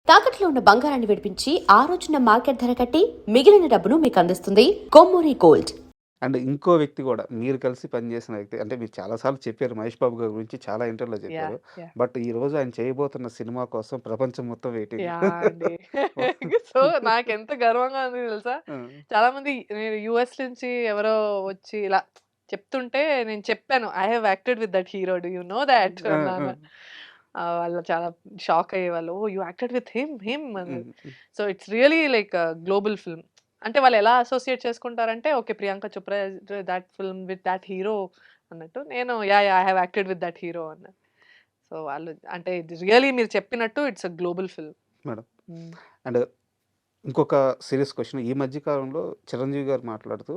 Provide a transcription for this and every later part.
తాకట్లో ఉన్న బంగారాన్ని విడిపించి ఆ రోజున మార్కెట్ ధర కట్టి మిగిలిన డబ్బును మీకు అందిస్తుంది కొమ్మూరి గోల్డ్. అండ్ ఇంకో వ్యక్తి కూడా మీరు కలిసి పనిచేసిన వ్యక్తి అంటే మీరు చాలాసార్లు చెప్పారు మహేష్ బాబు గారి గురించి చాలా ఇంటర్వ్యూలో యాహ్! చెప్పారు. యాహ్! బట్ ఈరోజు ఆయన చేయబోతున్న సినిమా కోసం ప్రపంచం మొత్తం వెయిటింగ్. యాహ్! అండి. సో, నాకెంత గర్వంగా ఉంది తెలుసా? చాలామంది నేను యూఎస్ నుంచి ఎవరో వచ్చి ఇలా చెప్తుంటే నేను చెప్పాను. I have acted with that hero. Do you know that అన్నాను. వాళ్ళు చాలా షాక్ అయ్యేవాళ్ళు. Oh! You acted with him అని. So, it's really like global film. అంటే వాళ్ళు ఎలా అసోసియేట్ చేసుకుంటారంటే okay. Priyanka Chopra that film with that hero అన్నట్టు. నేను yeah! I have acted with that hero అన్నా. సో, వాళ్ళు అంటే ఇది రియల్లీ మీరు చెప్పినట్టు it's a global film. Madam. And ఇంకొక సీరియస్ క్వశ్చన్. ఈ మధ్య కాలంలో చిరంజీవి గారు మాట్లాడుతూ,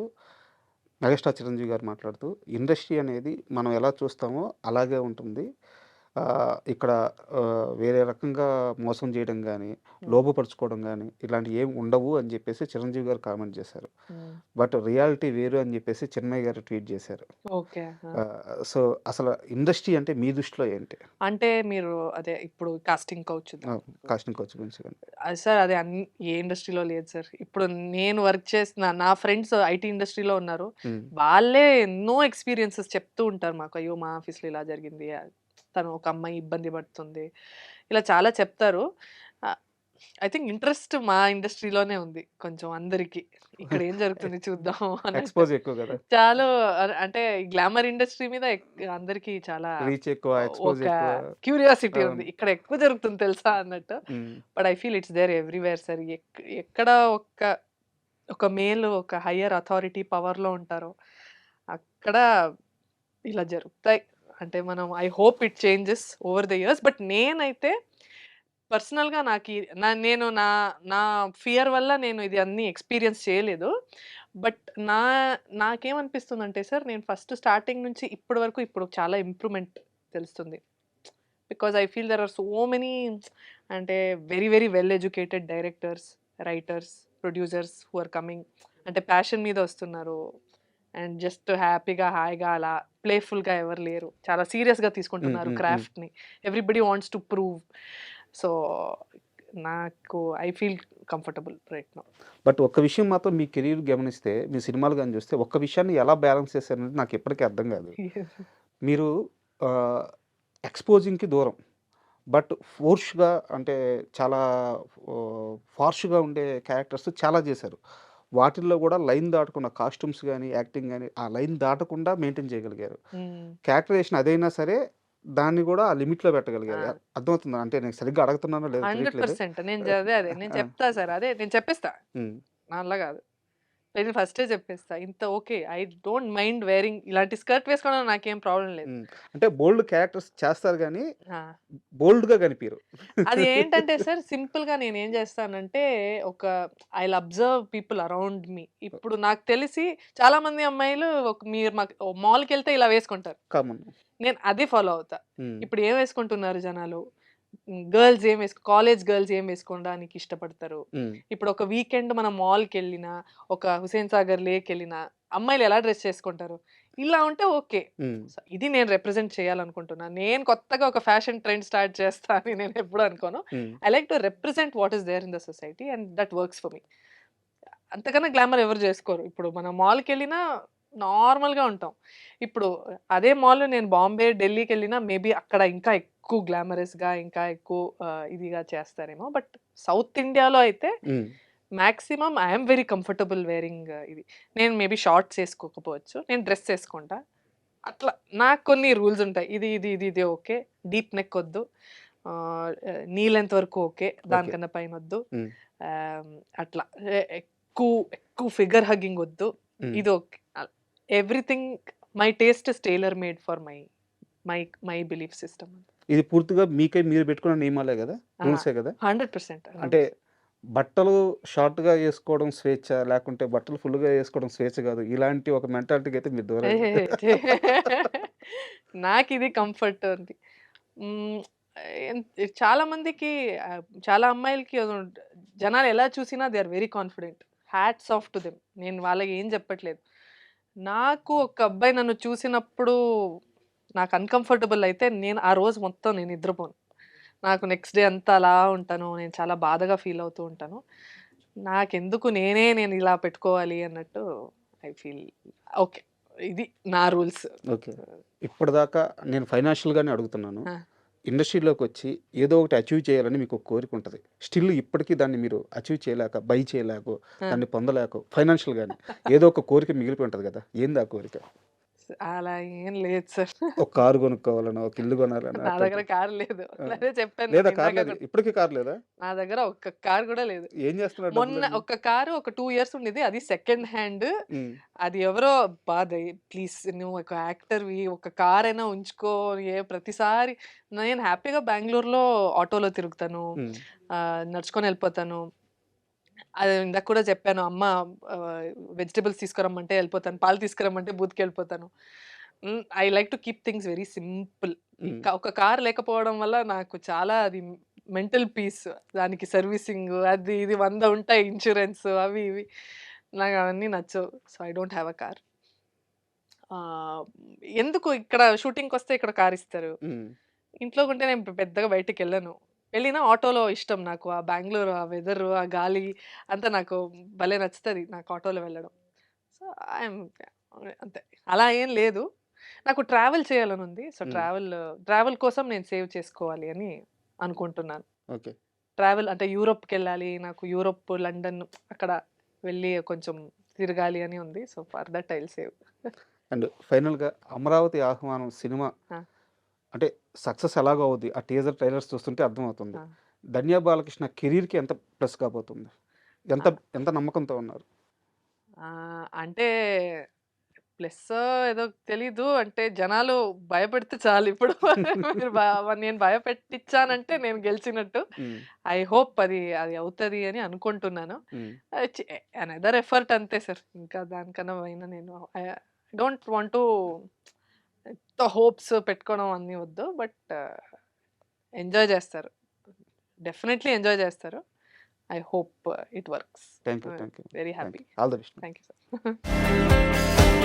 మెగాస్టార్ చిరంజీవి గారు మాట్లాడుతూ, ఇండస్ట్రీ అనేది మనం ఎలా చూస్తామో అలాగే ఉంటుంది. ఇక్కడ వేరే రకంగా మోసం చేయడం గానీ, లోపపరుచుకోవడం గానీ, ఇలాంటివి ఏమి ఉండవు అని చెప్పేసి చిరంజీవి గారు కామెంట్ చేశారు. బట్ రియాలిటీ వేరు అని చెప్పేసి చిన్మయి గారు ట్వీట్ చేశారు. ఓకే. సో, అసలు ఇండస్ట్రీ అంటే మీ దృష్టిలో ఏంటి? అంటే మీరు అదే ఇప్పుడు కాస్టింగ్ కౌచ్ కాస్టింగ్ కౌచ్ గురించి గాని. సార్ అది ఏ ఇండస్ట్రీలో లేదు సార్. ఇప్పుడు నేను వర్క్ చేసిన నా ఫ్రెండ్స్ ఐటీ ఇండస్ట్రీలో ఉన్నారు. వాళ్ళే ఎన్నో ఎక్స్‌పీరియన్సెస్ చెప్తూ ఉంటారు మాకు. అయ్యో! మా ఆఫీస్‌లో ఇలా జరిగింది. తను ఒక అమ్మాయి ఇబ్బంది పడుతుంది. ఇలా చాలా చెప్తారు. ఐ థింక్ ఇంట్రెస్ట్ మా ఇండస్ట్రీలోనే ఉంది కొంచెం అందరికి. ఇక్కడ ఏం జరుగుతుంది చూద్దాం అన్నట్టు. ఎక్స్‌పోజ్ ఎక్కువ కదా! చాలా అంటే గ్లామర్ ఇండస్ట్రీ మీద అందరికి చాలా రీచ్ ఎక్కువ, ఎక్స్‌పోజ్ ఒక ఎక్కువ. క్యూరియాసిటీ ఉంది. అవును. ఇక్కడ ఎక్కువ జరుగుతుంది తెలుసా అన్నట్టు. But I feel it's there everywhere sir. ఎక్కడ ఒక మేల్ ఒక హయ్యర్ అథారిటీ పవర్‌లో ఉంటారో అక్కడ ఇలా జరుగుతాయి. అంటే మనం I hope it changes over the years. But నేనైతే పర్సనల్‌గా నేను నా ఫియర్ వల్ల నేను ఇది అన్నీ ఎక్స్‌పీరియన్స్ చేయలేదు. బట్ నాకేమనిపిస్తుందంటే సార్, నేను ఫస్ట్ స్టార్టింగ్ నుంచి ఇప్పటి వరకు ఇప్పుడు చాలా ఇంప్రూవ్‌మెంట్ తెలుస్తుంది. Because I feel there are so many అంటే very very well educated directors, writers, producers who are coming. అంటే ప్యాషన్ మీద వస్తున్నారు. అండ్ జస్ట్ హ్యాపీగా, హాయిగా అలా ప్లేఫుల్‌గా ఎవరు లేరు. చాలా సీరియస్‌గా తీసుకుంటున్నారు క్రాఫ్ట్‌ని. Everybody wants to prove. So, నాకు I feel comfortable right now. But ఒక్క విషయం మాత్రం మీ కెరీర్ గమనిస్తే, మీ సినిమాలు గాని చూస్తే, ఒక్క విషయాన్ని ఎలా బ్యాలెన్స్ చేశారనేది నాకు ఇప్పటికీ అర్థం కాదు. మీరు ఎక్స్‌పోజింగ్‌కి దూరం. బట్ ఫోర్స్‌గా అంటే చాలా ఫార్ష్‌గా ఉండే క్యారెక్టర్స్ చాలా చేశారు. వాటిల్లో కూడా లైన్ దాటకుండా కాస్ట్యూమ్స్ గాని, యాక్టింగ్ గాని ఆ లైన్ దాటకుండా మెయింటైన్ చేయగలిగారు. క్యారెక్టరైజేషన్ అదైనా సరే దాన్ని కూడా ఆ లిమిట్‌లో పెట్టగలిగారు. అర్థమవుతుందా? అంటే నేను సరిగ్గా అడుగుతున్నానో లేదో తెలియట్లేదు. 100% నేను చెప్తా సార్. నేను చెప్పేస్తా. నా వల్ల కాదు. నేను ఫస్టే చెప్పేస్తా. ఇంత okay. I don't mind wearing ఇలాంటి స్కర్ట్ వేసుకోవడం నాకేం ప్రాబ్లమ్ లేదు. అంటే బోల్డ్ క్యారెక్టర్స్ చేస్తారు గానీ, ఆ! బోల్డ్‌గా కనిపియరు. అది ఏంటంటే సార్ సింపుల్‌గా నేనేం చేస్తానంటే I will observe people around me. ఇప్పుడు నాకు తెలిసి చాలా మంది అమ్మాయిలు మీరు మాల్‌కెళ్తే ఇలా వేసుకుంటారు. కామన్. నేను అది ఫాలో అవుతా. ఇప్పుడు ఏం వేసుకుంటున్నారు జనాలు? గర్ల్స్ కాలేజ్ గర్ల్స్ ఏం వేసుకోవడానికి ఇష్టపడతారు? ఇప్పుడు ఒక వీకెండ్ మనం మాల్‌కెళ్ళినా, ఒక హుసేన్ సాగర్ లేక్‌కెళ్ళినా అమ్మాయిలు ఎలా డ్రెస్ చేసుకుంటారు? ఇలా ఉంటే ఓకే. సో, ఇది నేను రిప్రజెంట్ చేయాలనుకుంటున్నా. నేను కొత్తగా ఒక ఫ్యాషన్ ట్రెండ్ స్టార్ట్ చేస్తా అని నేను ఎప్పుడు అనుకోను. I like to represent what is there in the society and that works for me. అంతకన్నా గ్లామర్ ఎవరు చేసుకోరు. ఇప్పుడు మనం మాల్‌కెళ్ళినా నార్మల్‌గా ఉంటాం. ఇప్పుడు అదే మాల్ నేను బాంబే, ఢిల్లీకెళ్ళినా మేబీ అక్కడ ఇంకా ఎక్కువ గ్లామరస్‌గా ఇంకా ఎక్కువ ఇదిగా చేస్తారేమో. బట్ సౌత్ ఇండియాలో అయితే maximum I am very comfortable wearing ఇది. నేను మేబీ షార్ట్స్ ఏసుకోకపోవచ్చు. నేను డ్రెస్ ఏసుకుంటా. అట్లా నాకు కొన్ని రూల్స్ ఉంటాయి. ఇది ఓకే. డీప్ నెక్ వద్దు. నీ లెంత్ వరకు ఓకే. దానికన్నా పైనొద్దు. అట్లా ఎక్కువ ఫిగర్ హగ్గింగ్ వద్దు. ఇది okay. Everything my taste is tailor made for my belief system. ఇది పూర్తిగా మీరు పెట్టుకున్న నియమాలే గదా! రూల్సే గదా! 100% అంటే బట్టలు షార్ట్‌గా యేసుకోవడం స్వేచ్ఛ, లేకుంటే బట్టలు ఫుల్‌గా యేసుకోవడం స్వేచ్ఛ గాదు. ఇలాంటి ఒక మెంటాలిటీకి అయితే మీరు దూరం. నాకిది కంఫర్ట్ ఉంది. చాలా మందికి చాలా అమ్మాయిలకి జనాలు ఎలా చూసినా they are very confident. Hats off to them. నేను వాళ్ళకి ఏం చెప్పట్లేదు. నాకు ఒక అబ్బాయి నన్ను చూసినప్పుడు నాకు అన్‌కంఫర్టబుల్ అయితే నేను ఆ రోజు మొత్తం నేను నిద్రపోను. నాకు నెక్స్ట్ డే అంతా అలా ఉంటాను. నేను చాలా బాధగా ఫీల్ అవుతూ ఉంటాను. నాకెందుకు నేను ఇలా పెట్టుకోవాలి అన్నట్టు ఐ ఫీల్ ఓకే. ఇది నా రూల్స్. ఓకే. ఇప్పటిదాకా నేను ఫైనాన్షియల్‌గానే అడుగుతున్నాను. ఆ! ఇండస్ట్రీలోకొచ్చి ఏదో ఒకటి అచీవ్ చేయాలని మీకు ఒక కోరిక ఉంటది. స్టిల్ ఇప్పటికి దాన్ని మీరు అచీవ్ చేయలేక, బై చేయలేకో, ఆ! దాన్ని పొందలేకో ఫైనాన్షియల్‌గానే ఏదో ఒక కోరిక మిగిలిపోయి ఉంటది కదా! ఏంది ఆ కోరిక? అలా ఏం లేదు సార్. ఒక కారు కొనుక్కోవాలనో, ఒక ఇల్లు కొనాలనో నా దగ్గర అట్లాంటివి. కారు లేదు. ఆ! అదే చెప్పాను లేదా నేను కారు ఇందాక లేదు. కూడా. ఇప్పటికి కారు లేదా? నా దగ్గర ఒక్క కారు కూడా లేదు. ఏం చేస్తున్నారు మొన్న డబ్బులన్నీ? ఒక కారు ఒక 2 ఇయర్స్ ఉండేది. అది సెకండ్ హ్యాండ్. హ్మ్. అది ఎవరో అబ్బా! ప్లీజ్ నువ్వు ఒక యాక్టర్‌వి ఒక కారైనా ఉంచుకో. ప్రతిసారి నేను హ్యాపీగా బెంగుళూరులో ఆటోలో తిరుగుతాను. హ్మ్. నడుచుకొని ఎళ్ళిపోతాను. అది ఇందాక కూడా చెప్పాను. అమ్మ ఆహ్, వెజిటబుల్స్ తీసుకురమ్మంటే ఎళ్ళిపోతాను. పాలు తీసుకురమ్మంటే బూత్‌కెళ్ళిపోతాను. I like to keep things very simple. Hmm. ఒక కార్ లేకపోవడం వల్ల నాకు చాలా అది మెంటల్ పీస్. దానికి సర్వీసింగు అది ఇది 100 ఉంటాయి. ఇన్స్యూరెన్స్ అవి ఇవి. నాకు అవన్నీ నచ్చవు. So, I don't have a car. ఆహ్, ఎందుకు ఇక్కడ షూటింగ్‌కొస్తే ఇక్కడ కారిస్తారు. హ్మ్. ఇంట్లో ఉంటే నేను పెద్దగా బయటికెళ్ళను. వెళ్ళినా ఆటోలో ఇష్టం నాకు. ఆ బెంగుళూరు, ఆ వెదరు, ఆ గాలి అంతా నాకు భలే నచ్చుతది నాకు ఆటోలో వెళ్ళడం. సో, ఐయామ్ అంతే. అలా ఏం లేదు. నాకు ట్రావెల్ చేయాలనుంది. సో, హ్మ్. ట్రావెల్ కోసం నేను సేవ్ చేసుకోవాలి అని అనుకుంటున్నాను. ఓకే. ట్రావెల్ అంటే యూరోప్‌కెళ్ళాలి. నాకు యూరోప్, లండన్ అక్కడ వెళ్ళి కొంచెం తిరగాలి అని ఉంది. So, for that I will save. And ఫైనల్‌గా 'అమరావతి ఆహ్వానం' సినిమా ఆ! అంటే సక్సెస్ ఎలాగో అవుద్ది. ఆ టీజర్ ట్రైలర్స్ చూస్తుంటే అర్థమవుతుంది. ఆ! 'ధన్య బాలకృష్ణ' కెరీర్‌కి ఎంత ప్లస్ కాబోతుంది? ఎంత ఆ! ఎంత నమ్మకంతో ఉన్నారు? అంటే ప్లస్సో ఏదో తెలీదు. అంటే జనాలు భయపెడితే చాలిప్పుడు. మీరు నేను భయపెట్టిచ్చానంటే నేను గెలిచినట్టు. హ్మ్. ఐ హోప్ అది అవుతది అని అనుకుంటున్నాను. హ్మ్. అనదర్ ఎఫర్ట్ అంతే సార్. ఇంకా దానికన్నా పైన నేను I don't want to hopes పెట్టుకోవడం అన్నీ వద్దు. బట్ ఎంజాయ్ చేస్తారు. డెఫినైట్‌లీ ఎంజాయ్ చేస్తారు. I hope it works. Thank you. Thank you. Very thank happy. You. All the best. Thank you sir.